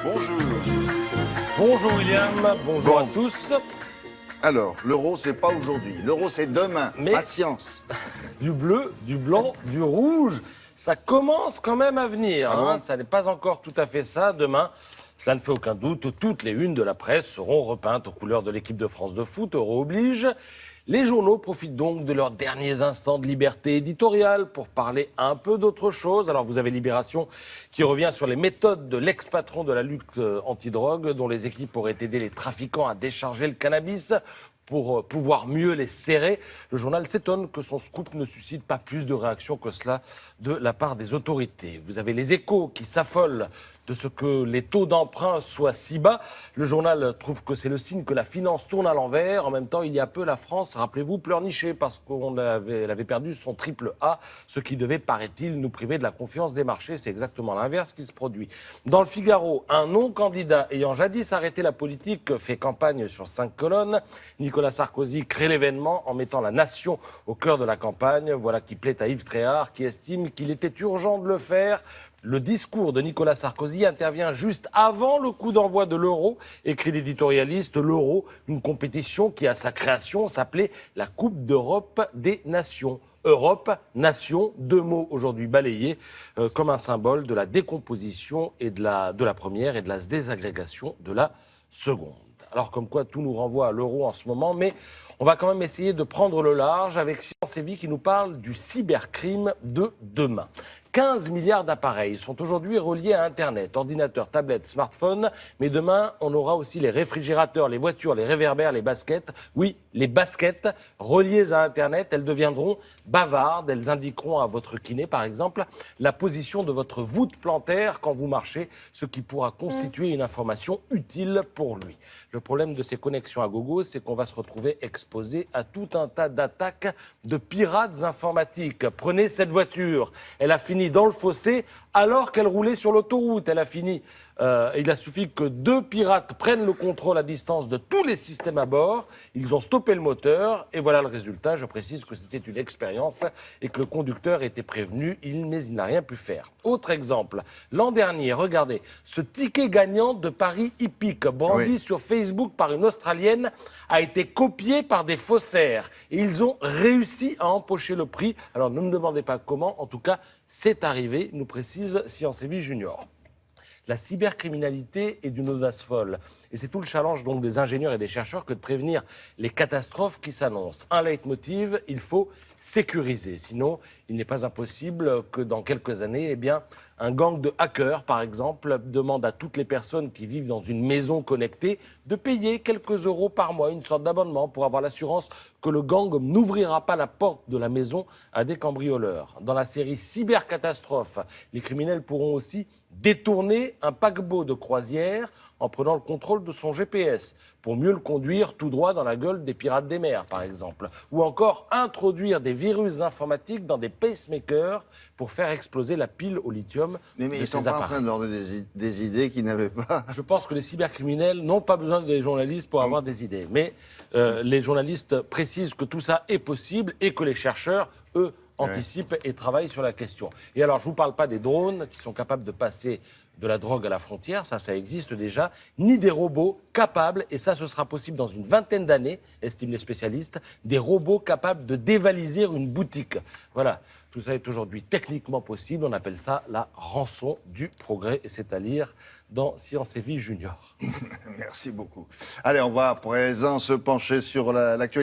Bonjour. Bonjour William, bonjour Bon. à tous. Alors, l'euro, c'est pas aujourd'hui. L'euro, c'est demain. Mais- Patience. Du bleu, du blanc, du rouge, ça commence quand même à venir. Ah bon Ça n'est pas encore tout à fait ça. Demain, cela ne fait aucun doute, toutes les unes de la presse seront repeintes aux couleurs de l'équipe de France de foot, Euro oblige. Les journaux profitent donc de leurs derniers instants de liberté éditoriale pour parler un peu d'autre chose. Alors vous avez Libération qui revient sur les méthodes de l'ex-patron de la lutte antidrogue dont les équipes auraient aidé les trafiquants à décharger le cannabis pour pouvoir mieux les serrer. Le journal s'étonne que son scoop ne suscite pas plus de réactions que cela de la part des autorités. Vous avez les Échos qui s'affolent de ce que les taux d'emprunt soient si bas. Le journal trouve que c'est le signe que la finance tourne à l'envers. En même temps, il y a peu, la France, rappelez-vous, pleurnichait parce elle avait perdu son triple A, ce qui devait, paraît-il, nous priver de la confiance des marchés. C'est exactement l'inverse qui se produit. Dans le Figaro, un non-candidat ayant jadis arrêté la politique fait campagne sur 5 colonnes. Nicolas Sarkozy crée l'événement en mettant la nation au cœur de la campagne. Voilà qui plaît à Yves Tréhard, qui estime qu'il était urgent de le faire. Le discours de Nicolas Sarkozy intervient juste avant le coup d'envoi de l'Euro, écrit l'éditorialiste. L'Euro, une compétition qui, à sa création, s'appelait la Coupe d'Europe des Nations. Europe, nation, deux mots aujourd'hui balayés comme un symbole de la décomposition et de la première et de la désagrégation de la seconde. Alors comme quoi tout nous renvoie à l'euro en ce moment, mais on va quand même essayer de prendre le large avec Science et Vie qui nous parle du cybercrime de demain. 15 milliards d'appareils sont aujourd'hui reliés à Internet, ordinateurs, tablettes, smartphones, mais demain, on aura aussi les réfrigérateurs, les voitures, les réverbères, les baskets. Oui, les baskets reliées à Internet, elles deviendront bavardes, elles indiqueront à votre kiné, par exemple, la position de votre voûte plantaire quand vous marchez, ce qui pourra constituer une information utile pour lui. Le problème de ces connexions à gogo, c'est qu'on va se retrouver exposé à tout un tas d'attaques de pirates informatiques. Prenez cette voiture, elle a fini dans le fossé alors qu'elle roulait sur l'autoroute. Elle a fini. Il a suffi que 2 pirates prennent le contrôle à distance de tous les systèmes à bord. Ils ont stoppé le moteur et voilà le résultat. Je précise que c'était une expérience et que le conducteur était prévenu, mais il n'a rien pu faire. Autre exemple, l'an dernier, regardez, ce ticket gagnant de Paris hippique brandi sur Facebook par une Australienne a été copié par des faussaires et ils ont réussi à empocher le prix. Alors ne me demandez pas comment, en tout cas, c'est arrivé, nous précise Science et Vie Junior. La cybercriminalité est d'une audace folle. Et c'est tout le challenge donc des ingénieurs et des chercheurs que de prévenir les catastrophes qui s'annoncent. Un leitmotiv, il faut sécuriser. Sinon, il n'est pas impossible que dans quelques années, un gang de hackers, par exemple, demande à toutes les personnes qui vivent dans une maison connectée de payer quelques euros par mois, une sorte d'abonnement pour avoir l'assurance que le gang n'ouvrira pas la porte de la maison à des cambrioleurs. Dans la série Cybercatastrophe, les criminels pourront aussi détourner un paquebot de croisière en prenant le contrôle de son GPS pour mieux le conduire tout droit dans la gueule des pirates des mers, par exemple. Ou encore introduire des virus informatiques dans des pacemakers pour faire exploser la pile au lithium Mais de ils sont ces pas en appareils. train de leur donner des idées qu'ils n'avaient pas. Je pense que les cybercriminels n'ont pas besoin des journalistes pour avoir des idées. Mais les journalistes précisent que tout ça est possible et que les chercheurs, eux, anticipent et travaillent sur la question. Et alors, je ne vous parle pas des drones qui sont capables de passer de la drogue à la frontière, ça existe déjà, ni des robots capables, et ça ce sera possible dans une vingtaine d'années, estiment les spécialistes, des robots capables de dévaliser une boutique. Voilà, tout ça est aujourd'hui techniquement possible, on appelle ça la rançon du progrès, et c'est à lire dans Science et Vie Junior. Merci beaucoup. Allez, on va à présent se pencher sur l'actualité.